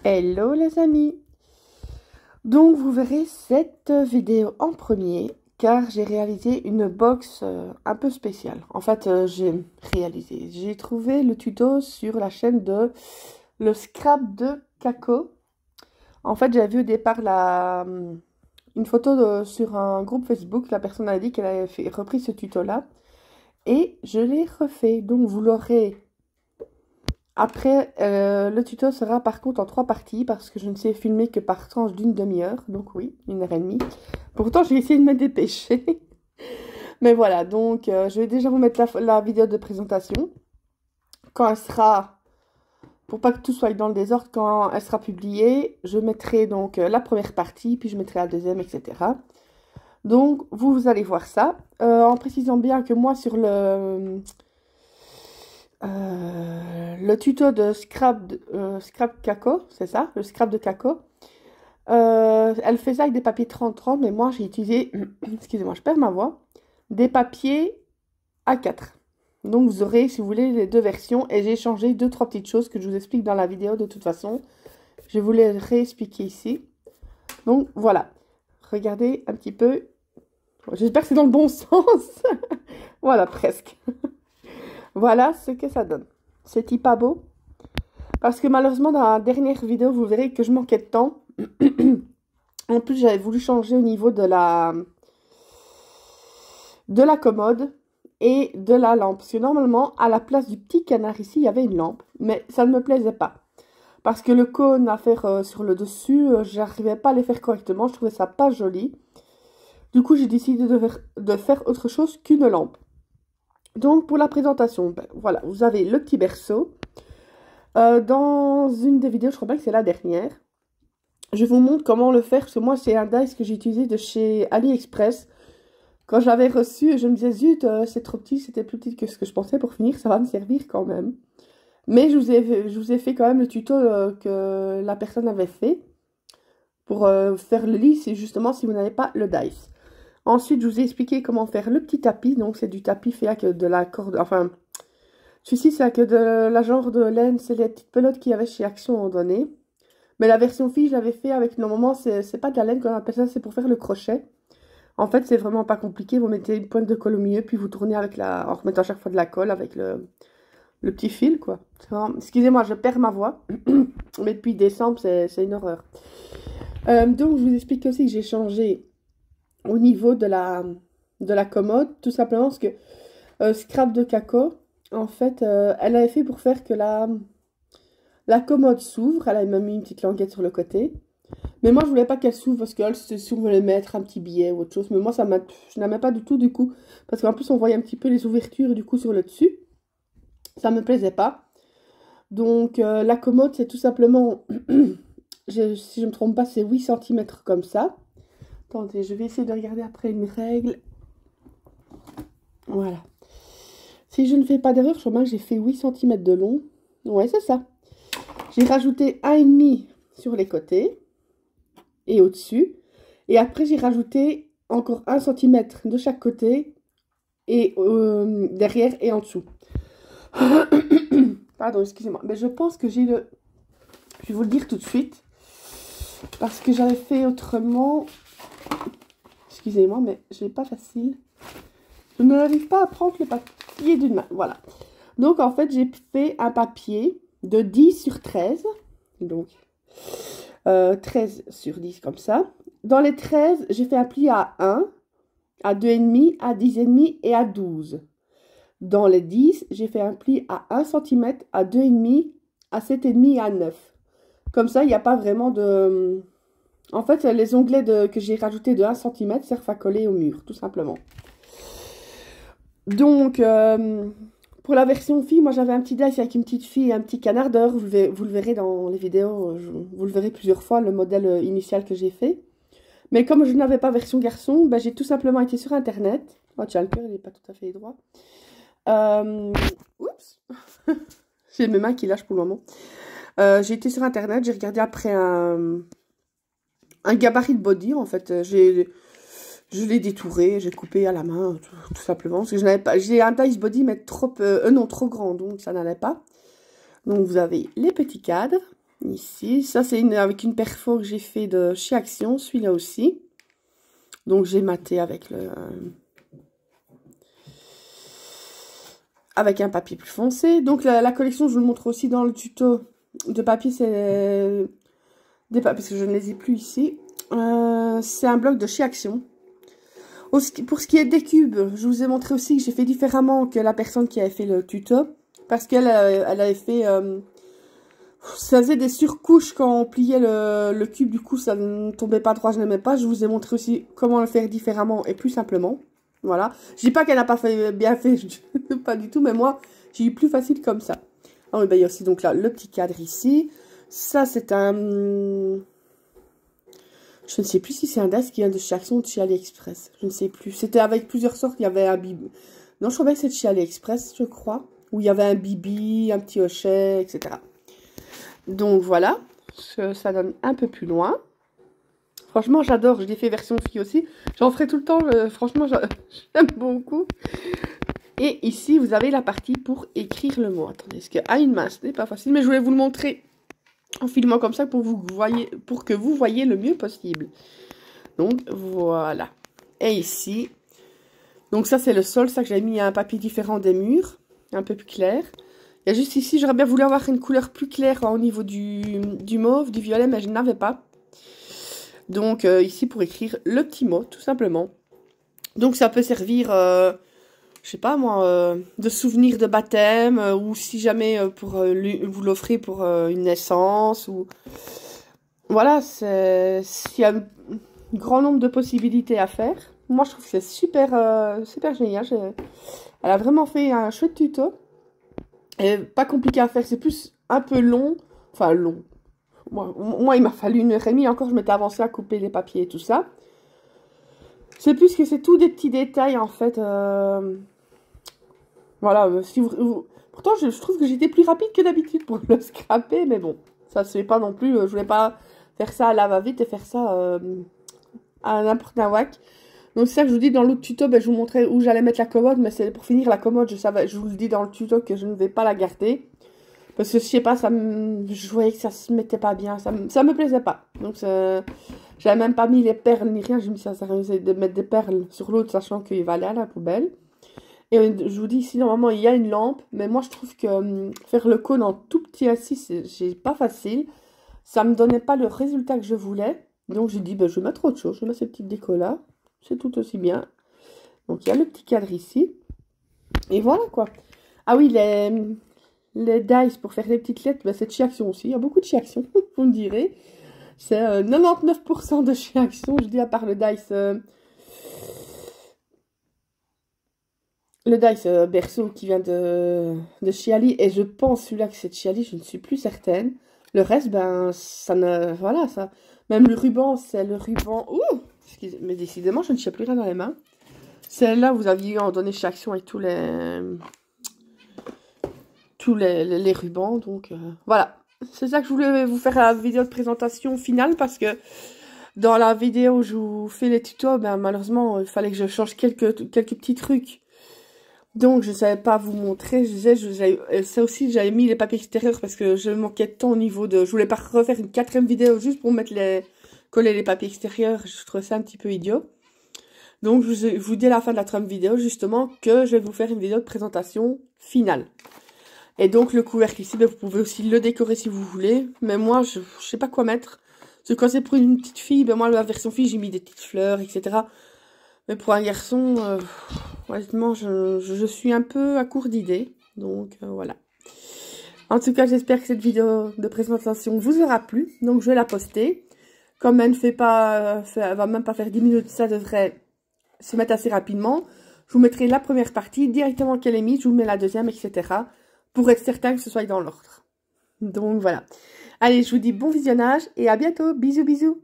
Hello les amis. Donc vous verrez cette vidéo en premier car j'ai réalisé une box un peu spéciale. En fait j'ai trouvé le tuto sur la chaîne de le scrap de Kako. En fait j'avais vu au départ une photo sur un groupe Facebook. La personne a dit qu'elle avait repris ce tuto là et je l'ai refait. Donc vous l'aurez. Après, le tuto sera par contre en 3 parties parce que je ne sais filmer que par tranche d'une demi-heure. Donc oui, 1 heure et demie. Pourtant, j'ai essayé de me dépêcher. Mais voilà, donc je vais déjà vous mettre la vidéo de présentation. Quand elle sera, pour pas que tout soit dans le désordre, quand elle sera publiée, je mettrai donc la première partie, puis je mettrai la deuxième, etc. Donc, vous allez voir ça. En précisant bien que moi, sur le tuto de Scrap Kako, c'est ça, le scrap de Kako. Elle fait ça avec des papiers 30-30, mais moi j'ai utilisé, excusez-moi, je perds ma voix, des papiers A4. Donc vous aurez, si vous voulez, les deux versions, et j'ai changé 2-3 petites choses que je vous explique dans la vidéo de toute façon. Je vais vous les réexpliquer ici. Donc voilà, regardez un petit peu. J'espère que c'est dans le bon sens. Voilà, presque. Voilà ce que ça donne. C'est-il pas beau? Parce que malheureusement, dans la dernière vidéo, vous verrez que je manquais de temps. En plus, j'avais voulu changer au niveau de la commode et de la lampe. Parce que normalement, à la place du petit canard ici, il y avait une lampe. Mais ça ne me plaisait pas. Parce que le cône à faire sur le dessus, j'arrivais pas à les faire correctement. Je trouvais ça pas joli. Du coup, j'ai décidé de faire autre chose qu'une lampe. Donc, pour la présentation, ben, voilà, vous avez le petit berceau. Dans une des vidéos, je crois pas que c'est la dernière, je vous montre comment le faire. Parce que moi, c'est un dice que j'ai utilisé de chez AliExpress. Quand je l'avais reçu, je me disais, zut, c'est trop petit, c'était plus petit que ce que je pensais. Pour finir, ça va me servir quand même. Mais je vous ai fait quand même le tuto que la personne avait fait. Pour faire le lit, c'est justement si vous n'avez pas le dice. Ensuite, je vous ai expliqué comment faire le petit tapis. Donc, c'est du tapis fait avec de la corde. Enfin, celui-ci, c'est avec de la genre de laine. C'est les petites pelotes qu'il y avait chez Action à un moment donné. Mais la version fille, je l'avais fait avec, normalement, c'est pas de la laine qu'on appelle ça, c'est pour faire le crochet. En fait, c'est vraiment pas compliqué. Vous mettez une pointe de colle au milieu, puis vous tournez avec en remettant à chaque fois de la colle avec le petit fil, quoi. Excusez-moi, je perds ma voix. Mais depuis décembre, c'est une horreur. Donc, je vous explique aussi que j'ai changé au niveau de la commode, tout simplement parce que Scrap de Kako, en fait, elle avait fait pour faire que la commode s'ouvre. Elle avait même mis une petite languette sur le côté. Mais moi, je voulais pas qu'elle s'ouvre parce qu'elle, si on voulait mettre un petit billet ou autre chose. Mais moi, je n'aimais pas du tout, du coup. Parce qu'en plus, on voyait un petit peu les ouvertures, du coup, sur le dessus. Ça me plaisait pas. Donc, la commode, c'est tout simplement, si je me trompe pas, c'est 8 cm comme ça. Attendez, je vais essayer de regarder après une règle. Voilà. Si je ne fais pas d'erreur, je crois que j'ai fait 8 cm de long. Ouais, c'est ça. J'ai rajouté 1,5 sur les côtés et au-dessus. Et après, j'ai rajouté encore 1 cm de chaque côté et derrière et en dessous. Pardon, excusez-moi. Mais je pense que j'ai le... Je vais vous le dire tout de suite. Parce que j'avais fait autrement... Excusez-moi, mais je n'ai pas facile. Je n'arrive pas à prendre le papier d'une main. Voilà. Donc, en fait, j'ai fait un papier de 10 sur 13. Donc, 13 sur 10 comme ça. Dans les 13, j'ai fait un pli à 1, à 2,5, à 10,5 et à 12. Dans les 10, j'ai fait un pli à 1 cm, à 2,5, à 7,5 et à 9. Comme ça, il n'y a pas vraiment de... En fait, les onglets que j'ai rajoutés de 1 cm servent à coller au mur, tout simplement. Donc, pour la version fille, moi j'avais un petit dice avec une petite fille et un petit canard. D'ailleurs, vous le verrez dans les vidéos, vous le verrez plusieurs fois, le modèle initial que j'ai fait. Mais comme je n'avais pas version garçon, ben, j'ai tout simplement été sur internet. Oh tiens, le cœur, il n'est pas tout à fait droit. Oups. J'ai mes mains qui lâchent pour le moment. J'ai été sur internet, j'ai regardé après un gabarit de body, en fait. Je l'ai détouré, j'ai coupé à la main, tout simplement. Parce que je n'avais pas... J'ai un dice body, mais trop grand, donc ça n'allait pas. Donc, vous avez les petits cadres. Ici, ça c'est avec une perfo que j'ai fait de chez Action, celui-là aussi. Donc j'ai maté avec avec un papier plus foncé. Donc la collection, je vous le montre aussi dans le tuto de papier, c'est des papiers, parce que je ne les ai plus ici. C'est un bloc de chez Action. Pour ce qui est des cubes, je vous ai montré aussi que j'ai fait différemment que la personne qui avait fait le tuto. Parce qu'elle elle avait fait... ça faisait des surcouches quand on pliait le cube, du coup ça ne tombait pas droit, je n'aimais pas. Je vous ai montré aussi comment le faire différemment et plus simplement. Voilà. Je dis pas qu'elle n'a pas fait bien fait, pas du tout, mais moi j'ai eu plus facile comme ça. Ah oui, bah, il y a aussi donc là le petit cadre ici. Ça c'est un... Je ne sais plus si c'est un DAS qui vient de chez Action ou de chez AliExpress. Je ne sais plus. C'était avec plusieurs sortes. Il y avait un bibi. Non, je crois bien que c'est de chez AliExpress, je crois. Où il y avait un bibi, un petit hochet, etc. Donc voilà. Ça donne un peu plus loin. Franchement, j'adore. Je l'ai fait version fille aussi. J'en ferai tout le temps. Franchement, j'aime beaucoup. Et ici, vous avez la partie pour écrire le mot. Attendez, parce qu'à une main, ce n'est pas facile. Mais je voulais vous le montrer en filmant comme ça pour que vous voyez le mieux possible. Donc voilà. Et ici, donc ça c'est le sol, ça que j'avais mis un papier différent des murs, un peu plus clair. Il y a juste ici, j'aurais bien voulu avoir une couleur plus claire au niveau du mauve, du violet, mais je n'avais pas. Donc ici pour écrire le petit mot, tout simplement. Donc ça peut servir, je sais pas moi, de souvenir de baptême, ou si jamais pour vous l'offrez pour une naissance, ou... Voilà, s'il y a un grand nombre de possibilités à faire. Moi, je trouve que c'est super, super génial. Elle a vraiment fait un chouette tuto. Et pas compliqué à faire, c'est plus un peu long. Enfin, long. Moi il m'a fallu 1h30. Encore, je m'étais avancée à couper les papiers et tout ça. C'est plus que c'est tout des petits détails, en fait. Voilà, si pourtant, je trouve que j'étais plus rapide que d'habitude pour le scraper. Mais bon, ça se fait pas non plus. Je voulais pas faire ça à la va-vite et faire ça à n'importe un whack. Donc c'est ça que je vous dis dans l'autre tuto, ben, je vous montrais où j'allais mettre la commode, mais c'est pour finir la commode, je vous le dis dans le tuto que je ne vais pas la garder. Parce que je sais pas, je voyais que ça se mettait pas bien, ça me plaisait pas. Donc j'avais même pas mis les perles ni rien, j'ai mis ça sert à rien de mettre des perles sur l'autre, sachant qu'il va aller à la poubelle. Et je vous dis ici, normalement il y a une lampe, mais moi je trouve que faire le cône en tout petit assis, c'est pas facile. Ça me donnait pas le résultat que je voulais. Donc j'ai dit, ben, je vais mettre autre chose, je vais mettre ces petites décos là. C'est tout aussi bien. Donc, il y a le petit cadre ici. Et voilà, quoi. Ah oui, les dice pour faire les petites lettres, ben, c'est de chez Action aussi. Il y a beaucoup de chez Action, vous me direz. C'est 99% de chez Action, je dis, à part le dice... le dice berceau qui vient de chez Ali. Et je pense celui-là que c'est de chez Ali, je ne suis plus certaine. Le reste, ben, ça ne... Voilà, ça... Même le ruban, c'est le ruban... Ouh! Mais décidément, je ne tiens plus rien dans les mains. Celle-là, vous aviez en donné chez Action avec tous les rubans. Donc, voilà. C'est ça que je voulais vous faire la vidéo de présentation finale. Parce que dans la vidéo où je vous fais les tutos, ben, malheureusement, il fallait que je change quelques petits trucs. Donc, je ne savais pas vous montrer. Ça aussi, j'avais mis les papiers extérieurs parce que je manquais de temps au niveau de... Je voulais pas refaire une 4e vidéo juste pour mettre coller les papiers extérieurs. Je trouvais ça un petit peu idiot. Donc, je vous dis à la fin de la 3e vidéo, justement, que je vais vous faire une vidéo de présentation finale. Et donc, le couvercle ici, ben, vous pouvez aussi le décorer si vous voulez. Mais moi, je sais pas quoi mettre. Parce que quand c'est pour une petite fille, ben moi, la version fille, j'ai mis des petites fleurs, etc. Mais pour un garçon, honnêtement, je suis un peu à court d'idées. Donc, voilà. En tout cas, j'espère que cette vidéo de présentation vous aura plu. Donc, je vais la poster. Comme elle ne fait pas, elle va même pas faire 10 minutes, ça devrait se mettre assez rapidement. Je vous mettrai la première partie directement qu'elle est mise. Je vous mets la deuxième, etc. Pour être certain que ce soit dans l'ordre. Donc, voilà. Allez, je vous dis bon visionnage et à bientôt. Bisous, bisous.